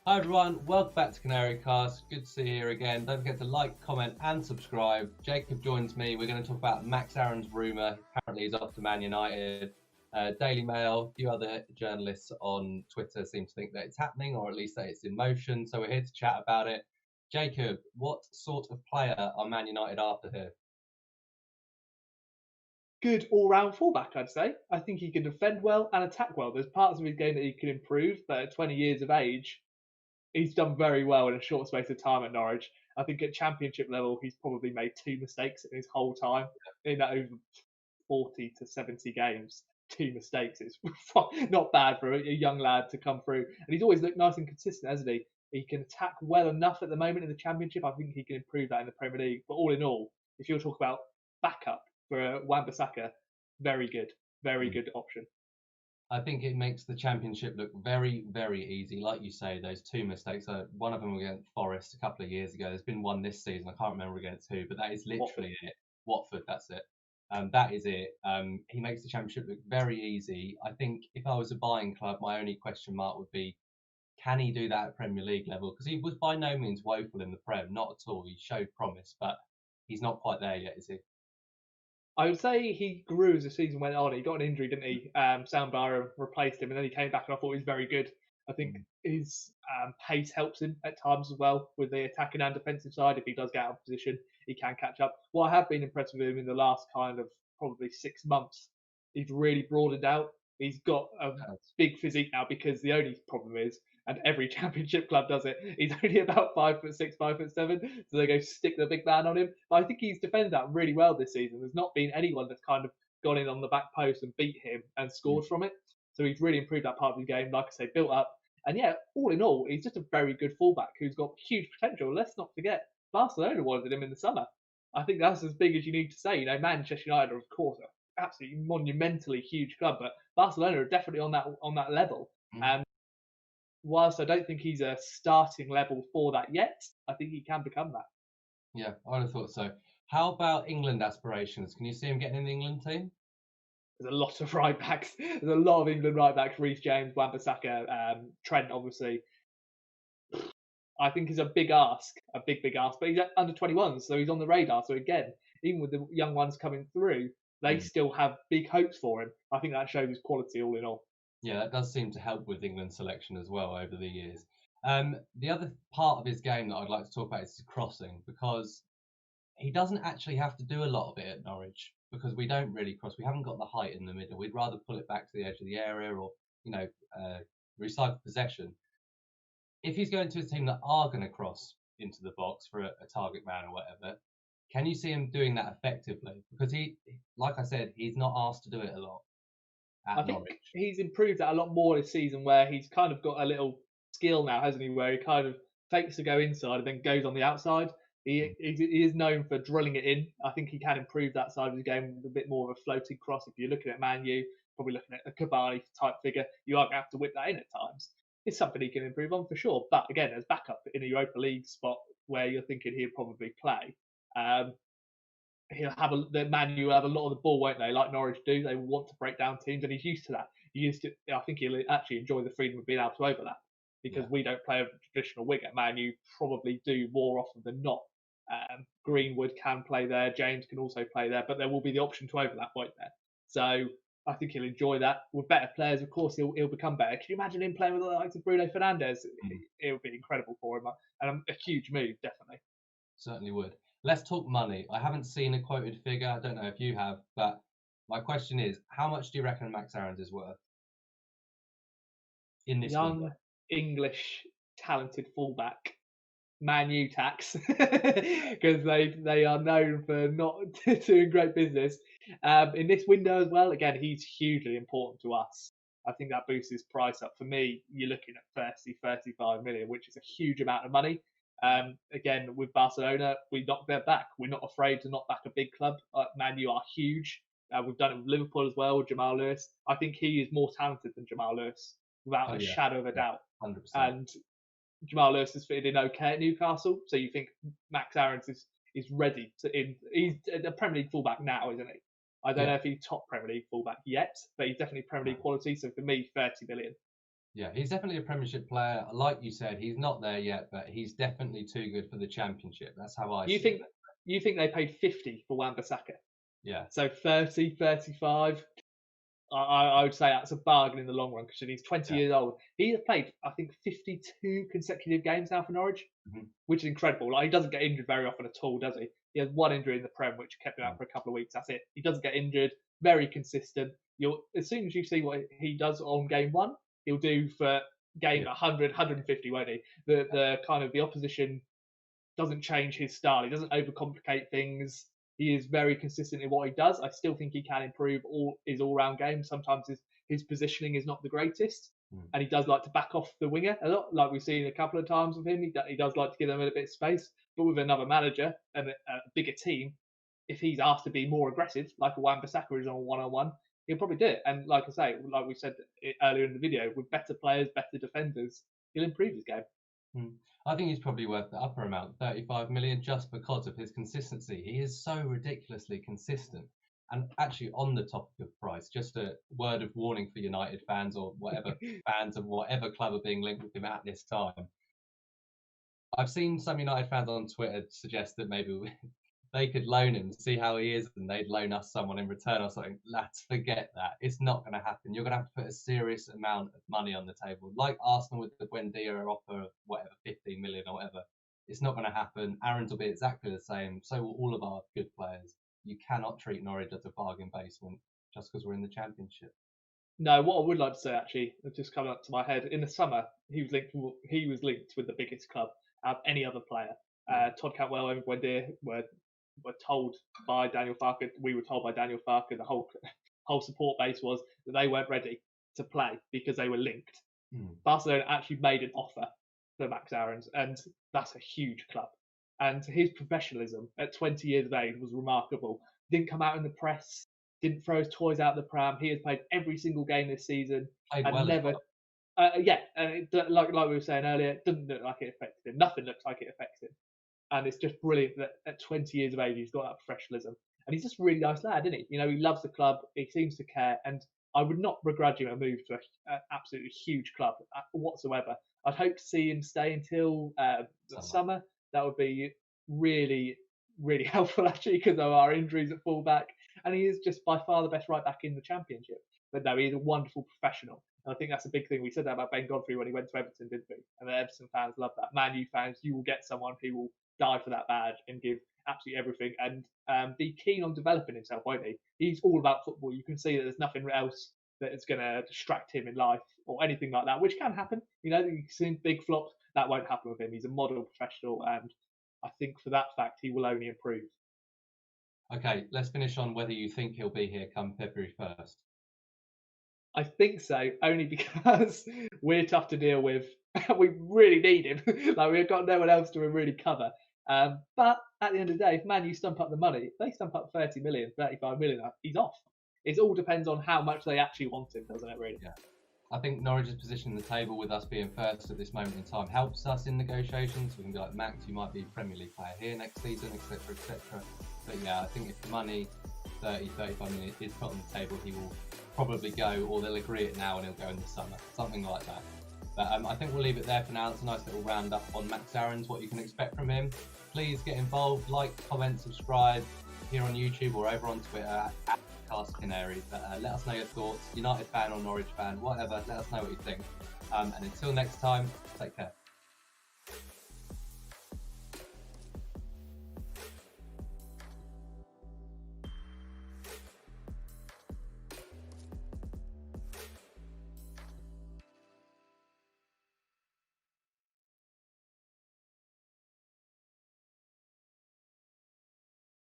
Hi everyone, welcome back to Canary Cast. Good to see you here again. Don't forget to like, comment and subscribe. Jacob joins me. We're going to talk about Max Aaron's rumour. Apparently he's off to Man United. Daily Mail, a few other journalists on Twitter seem to think that it's happening, or at least that it's in motion. So we're here to chat about it. Jacob, what sort of player are Man United after here? Good all-round fullback, I'd say. I think he can defend well and attack well. There's parts of his game that he can improve, but at 20 years of age, he's done very well in a short space of time at Norwich. I think at championship level, he's probably made two mistakes in his whole time in that over 40 to 70 games. Two mistakes. It's not bad for a young lad to come through. And he's always looked nice and consistent, hasn't he? He can attack well enough at the moment in the championship. I think he can improve that in the Premier League. But all in all, if you're talking about backup for Wan-Bissaka, very good option. I think it makes the championship look very, very easy. Like you say, those two mistakes. One of them against Forest a couple of years ago. There's been one this season. I can't remember against who, but that is literally it. Watford, that's it. That is it. He makes the championship look very easy. I think if I was a buying club, my only question mark would be, can he do that at Premier League level? Because he was by no means woeful in the Prem, not at all. He showed promise, but he's not quite there yet, is he? I would say he grew as the season went on. He got an injury, didn't he? Soundbar replaced him, and then he came back, and I thought he was very good. I think Mm. his pace helps him at times as well with the attacking and defensive side. If he does get out of position, he can catch up. What I have been impressed with him in the last kind of probably 6 months, he's really broadened out. He's got a big physique now because the only problem is, and every championship club does it, he's only about 5'6", 5'7", so they go stick the big man on him. But I think he's defended that really well this season. There's not been anyone that's kind of gone in on the back post and beat him and scored from it. So he's really improved that part of his game, like I say, built up. And yeah, all in all, he's just a very good fullback who's got huge potential. Let's not forget, Barcelona wanted him in the summer. I think that's as big as you need to say. Manchester United, of course, are absolutely monumentally huge club, but Barcelona are definitely on that level. Mm. Whilst I don't think he's a starting level for that yet, I think he can become that. Yeah, I would have thought so. How about England aspirations? Can you see him getting in the England team? There's a lot of right backs. There's a lot of England right backs. Reece James, Wan-Bissaka, Trent, obviously. I think is a big ask, big ask. But he's under 21, so he's on the radar. So again, even with the young ones coming through, they still have big hopes for him. I think that shows his quality all in all. Yeah, that does seem to help with England selection as well over the years. The other part of his game that I'd like to talk about is the crossing, because he doesn't actually have to do a lot of it at Norwich because we don't really cross. We haven't got the height in the middle. We'd rather pull it back to the edge of the area or, you know, recycle possession. If he's going to a team that are going to cross into the box for a target man or whatever, can you see him doing that effectively? Because like I said, he's not asked to do it a lot I at think Norwich. he's improved that a lot more this season, where he's kind of got a little skill now, hasn't he? Where he kind of fakes to go inside and then goes on the outside. He is known for drilling it in. I think he can improve that side of his game with a bit more of a floating cross. If you're looking at Man U, probably looking at a Cavani type figure, you are going to have to whip that in at times. It's something he can improve on for sure. But again, as backup in a Europa League spot where you're thinking he'll probably play, um, the Man U will have a lot of the ball, won't they? Like Norwich do. They want to break down teams, and he's used to that. I think he'll actually enjoy the freedom of being able to overlap because we don't play a traditional wing at Man U. Probably do more often than not. Greenwood can play there. James can also play there, but there will be the option to overlap, won't there? So I think he'll enjoy that. With better players, of course, he'll become better. Can you imagine him playing with the likes of Bruno Fernandes? It would be incredible for him, and a huge move, definitely. Certainly would. Let's talk money. I haven't seen a quoted figure. I don't know if you have, but my question is, how much do you reckon Max Aaron's is worth in this window? Young English talented fullback, Man U tax, because they are known for not doing great business. In this window as well, again, he's hugely important to us. I think that boosts his price up. For me, you're looking at 35 million, which is a huge amount of money. Again, with Barcelona, we knock their back. We're not afraid to knock back a big club. Man U are huge. We've done it with Liverpool as well, with Jamal Lewis. I think he is more talented than Jamal Lewis, without Oh a yeah, shadow of a yeah, doubt. 100%. And Jamal Lewis has fitted in okay at Newcastle, so you think Max Aaron's is ready to in. He's a Premier League fullback now, isn't he? I don't Yeah, know if he's top Premier League fullback yet, but he's definitely Premier League quality. So for me, 30 million. Yeah, he's definitely a Premiership player. Like you said, he's not there yet, but he's definitely too good for the Championship. That's how I You see think it. you think they paid 50 for Wan-Bissaka? Yeah, So 30, 35. I would say that's a bargain in the long run because he's 20 yeah. years old. He has played, I think, 52 consecutive games now for Norwich, Mhm. which is incredible. Like, he doesn't get injured very often at all, does he? He has one injury in the Prem, which kept him out for a couple of weeks. That's it. He doesn't get injured. Very consistent. As soon as you see what he does on game one, he'll do for game Yeah. 100, 150, won't he? The kind of the opposition doesn't change his style. He doesn't overcomplicate things. He is very consistent in what he does. I still think he can improve his all-round game. Sometimes his positioning is not the greatest, and he does like to back off the winger a lot, like we've seen a couple of times with him. He does like to give them a bit of space. But with another manager and a bigger team, if he's asked to be more aggressive, like a Wan-Bissaka is on one-on-one, he'll probably do it. And like I say, like we said earlier in the video, with better players, better defenders, he'll improve his game. I think he's probably worth the upper amount, 35 million, just because of his consistency. He is so ridiculously consistent. And actually, on the topic of price, just a word of warning for United fans or whatever fans of whatever club are being linked with him at this time. I've seen some United fans on Twitter suggest that maybe they could loan him, see how he is, and they'd loan us someone in return or something. Lads, forget that. It's not going to happen. You're going to have to put a serious amount of money on the table, like Arsenal with the Buendia offer of whatever, 15 million or whatever. It's not going to happen. AARONS will be exactly the same. So will all of our good players. You cannot treat Norwich as a bargain basement just because we're in the Championship. No, what I would like to say actually, it's just coming up to my head. In the summer, he was linked with the biggest club out of any other player. Todd Cantwell and Buendia were told by Daniel Farke. We were told by Daniel Farke. The whole support base was that they weren't ready to play because they were linked. Barcelona actually made an offer for Max Aarons, and that's a huge club. And his professionalism at 20 years of age was remarkable. Didn't come out in the press, didn't throw his toys out the pram. He has played every single game this season Played and well as never. well. And like we were saying earlier, it doesn't look like it affected him. Nothing looks like it affects him, and it's just brilliant that at 20 years of age he's got that professionalism, and he's just a really nice lad, isn't he? You know, he loves the club, he seems to care, and I would not begrudge him a move to an absolutely huge club whatsoever. I'd hope to see him stay until the summer. That would be really, really helpful actually, because of our injuries at fullback, and he is just by far the best right back in the Championship. But no, he's a wonderful professional. And I think that's a big thing. We said that about Ben Godfrey when he went to Everton, didn't we? And the Everton fans love that. Man U fans, you will get someone who will die for that badge and give absolutely everything and be keen on developing himself, won't he? He's all about football. You can see that there's nothing else that is going to distract him in life or anything like that, which can happen. You know, you've seen big flops. That won't happen with him. He's a model professional, and I think for that fact, he will only improve. Okay, let's finish on whether you think he'll be here come February 1st. I think so, only because we're tough to deal with. We really need him. Like, we've got no one else to really cover. But at the end of the day, if Man U stump up the money, if they stump up 30 million, 35 million, he's off. It all depends on how much they actually want him, doesn't it, really? Yeah. I think Norwich's position in the table with us being first at this moment in time helps us in negotiations. We can be like, Max, you might be Premier League player here next season, etc., etc. But yeah, I think if the money, 30, 35 million, is put on the table, he will probably go, or they'll agree it now and he'll go in the summer, something like that. But I think we'll leave it there for now. It's a nice little roundup on Max Aarons, what you can expect from him. Please get involved, like, comment, subscribe here on YouTube or over on Twitter at Canary. Let us know your thoughts, United fan or Norwich fan, whatever. Let us know what you think. And until next time, take care.